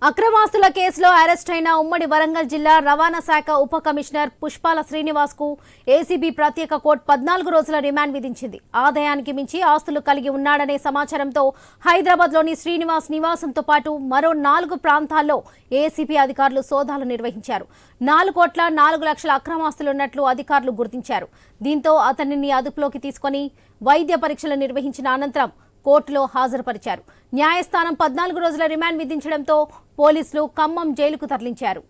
అక్రమాస్తుల కేసులో అరెస్ట్ అయిన ఉమ్మడి వరంగల్ జిల్లా రవాణా శాఖ ఉప కమిషనర్ పుష్పాల శ్రీనివాస్ కు ఏసీబీ ప్రత్యేక కోర్టు 14 రోజుల రిమాండ్ విధించింది. ఆదాయానికి మించి ఆస్తులు కలిగి ఉన్నాడనే సమాచారంతో హైదరాబాద్లోని శ్రీనివాస్ నివాసంతో పాటు మరో 4 ప్రాంతాల్లో ఏసీబీ అధికారులు సోదాలు నిర్వహించారు. 4,04,00,000 అక్రమాస్తులున్నట్లు అధికారులు గుర్తించారు. దీంతో అతనిని అదుపులోకి తీసుకుని వైద్య పరీక్షలు నిర్వహించిన అనంతరం కోర్టులో హాజరుపరిచారు. న్యాయస్థానం 14 రోజుల రిమాండ్ విధించడంతో పోలీసులు ఖమ్మం జైలుకు తరలించారు.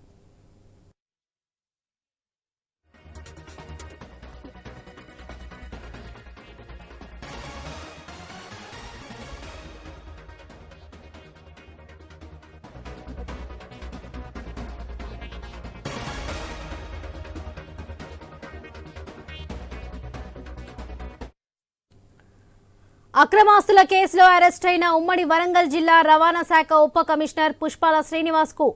అక్రమాస్తుల కేసులో అరెస్ట్ అయిన ఉమ్మడి వరంగల్ జిల్లా రవాణా శాఖ ఉప కమిషనర్ పుష్పాల శ్రీనివాస్ కు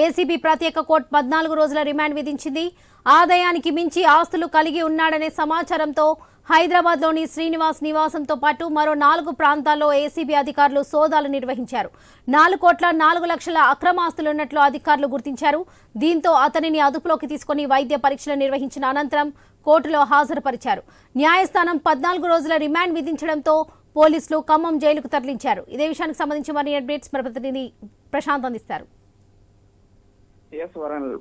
ఏసీబీ ప్రత్యేక కోర్టు 14 రోజుల రిమాండ్ విధించింది. ఆదాయానికి మించి ఆస్తులు కలిగి ఉన్నాడనే సమాచారంతో హైదరాబాద్లోని శ్రీనివాస్ నివాసంతో పాటు మరో 4 ప్రాంతాల్లో ఏసీబీ అధికారులు సోదాలు నిర్వహించారు. 4,04,00,000 అక్రమాస్తులున్నట్లు అధికారులు గుర్తించారు. దీంతో అతనిని అదుపులోకి తీసుకుని వైద్య పరీక్షలు నిర్వహించిన అనంతరం కోర్టులో హాజరుపరిచారు. న్యాయస్థానం 14 రోజుల రిమాండ్ విధించడంతో పోలీసులు ఖమ్మం జైలుకు తరలించారు. ఇదే విషయానికి సంబంధించి మరిన్ని అప్డేట్స్ మన ప్రతినిధి ప్రశాంత్ అందిస్తారు.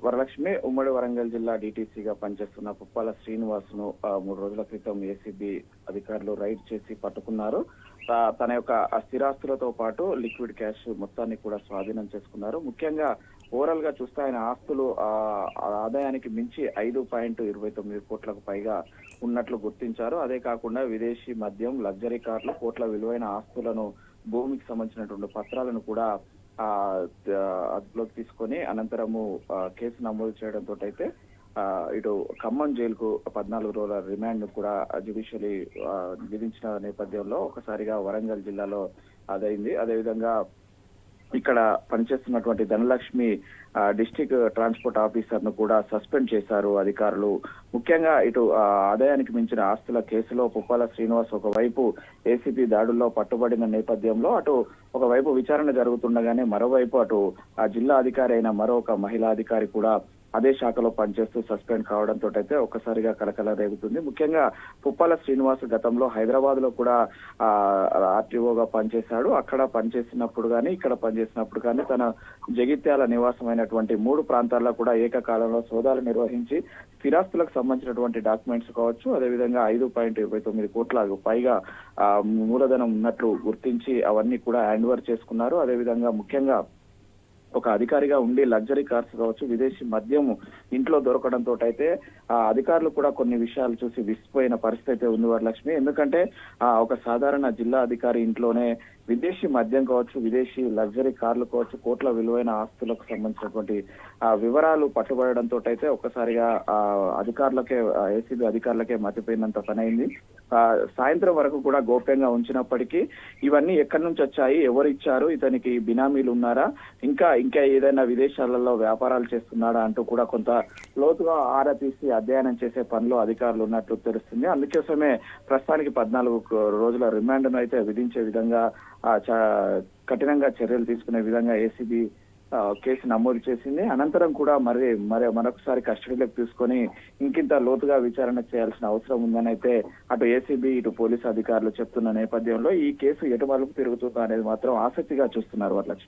వరలక్ష్మి ఉమ్మడి వరంగల్ జిల్లా డీటీసీగా పనిచేస్తున్న పుప్పాల శ్రీనివాస్ ను 3 రోజుల క్రితం ఏసీబీ అధికారులు రైడ్ చేసి పట్టుకున్నారు. తన యొక్క స్థిరాస్తులతో పాటు లిక్విడ్ క్యాష్ మొత్తాన్ని కూడా స్వాధీనం చేసుకున్నారు. ముఖ్యంగా ఓవరాల్ గా చూస్తే ఆయన ఆస్తులు ఆదాయానికి మించి 5.29 కోట్లకు పైగా ఉన్నట్లు గుర్తించారు. అదే కాకుండా విదేశీ మద్యం, లగ్జరీ కార్లు, కోట్ల విలువైన ఆస్తులను, భూమికి సంబంధించినటువంటి పత్రాలను కూడా అదుపులోకి తీసుకొని అనంతరము కేసు నమోదు చేయడంతో అయితే ఇటు ఖమ్మం జైలుకు 14 రోజుల రిమాండ్ కూడా జ్యుడిషియరీ విధించిన నేపథ్యంలో ఒకసారిగా వరంగల్ జిల్లాలో అదైంది. అదేవిధంగా ఇక్కడ పనిచేస్తున్నటువంటి ధనలక్ష్మి డిస్ట్రిక్ట్ ట్రాన్స్పోర్ట్ ఆఫీసర్ ను కూడా సస్పెండ్ చేశారు అధికారులు. ముఖ్యంగా ఇటు ఆదాయానికి మించిన ఆస్తుల కేసులో పుప్పాల శ్రీనివాస్ ఒకవైపు ఏసీబీ దాడుల్లో పట్టుబడిన నేపథ్యంలో అటు ఒకవైపు విచారణ జరుగుతుండగానే మరోవైపు అటు ఆ జిల్లా అధికారి అయిన మరొక మహిళా అధికారి కూడా అదే శాఖలో పనిచేస్తూ సస్పెండ్ కావడంతో అయితే ఒక్కసారిగా కలకల రేగుతుంది. ముఖ్యంగా పుప్పాల శ్రీనివాస్ గతంలో హైదరాబాద్ లో కూడా ఆర్టీఓగా పనిచేశాడు. అక్కడ పనిచేసినప్పుడు కానీ ఇక్కడ పనిచేసినప్పుడు కానీ తన జగిత్యాల నివాసమైనటువంటి 3 ప్రాంతాల్లో కూడా ఏకకాలంలో సోదాలు నిర్వహించి స్థిరాస్తులకు సంబంధించినటువంటి డాక్యుమెంట్స్ కావచ్చు, అదేవిధంగా 5.29 కోట్లకు పైగా మూలధనం ఉన్నట్లు గుర్తించి అవన్నీ కూడా హ్యాండ్ ఓవర్ చేసుకున్నారు. అదేవిధంగా ముఖ్యంగా ఒక అధికారిగా ఉండి లగ్జరీ కార్స్ కావచ్చు, విదేశీ మద్యం ఇంట్లో దొరకడంతో అయితే అధికారులు కూడా కొన్ని విషయాలు చూసి విసిపోయిన పరిస్థితి ఉంది వరలక్ష్మి. ఎందుకంటే ఒక సాధారణ జిల్లా అధికారి ఇంట్లోనే విదేశీ మద్యం కావచ్చు, విదేశీ లగ్జరీ కార్లు కావచ్చు, కోట్ల విలువైన ఆస్తులకు సంబంధించినటువంటి వివరాలు పట్టుబడడంతో అయితే ఒక్కసారిగా అధికారులకే ఏసీబీ అధికారులకే మతిపోయినంత పనైంది. సాయంత్రం వరకు కూడా గోప్యంగా ఉంచినప్పటికీ ఇవన్నీ ఎక్కడి నుంచి వచ్చాయి, ఎవరు ఇచ్చారు, ఇతనికి బినామీలు ఉన్నారా, ఇంకా ఏదైనా విదేశాలలో వ్యాపారాలు చేస్తున్నాడా అంటూ కూడా కొంత లోతుగా ఆరా తీసి అధ్యయనం చేసే పనిలో అధికారులు ఉన్నట్లు తెలుస్తుంది. అందుకోసమే ప్రస్తుతానికి 14 రోజుల రిమాండ్ను అయితే విధించే విధంగా కఠినంగా చర్యలు తీసుకునే విధంగా ఏసీబీ కేసు నమోదు చేసింది. అనంతరం కూడా మరొకసారి కస్టడీలోకి తీసుకొని ఇంకింత లోతుగా విచారణ చేయాల్సిన అవసరం ఉందని అయితే అటు ఏసీబీ ఇటు పోలీసు అధికారులు చెప్తున్న నేపథ్యంలో ఈ కేసు ఎటు మలుపు తిరుగుతుందో అనేది మాత్రం ఆసక్తిగా చూస్తున్నారు వరలక్ష్మి.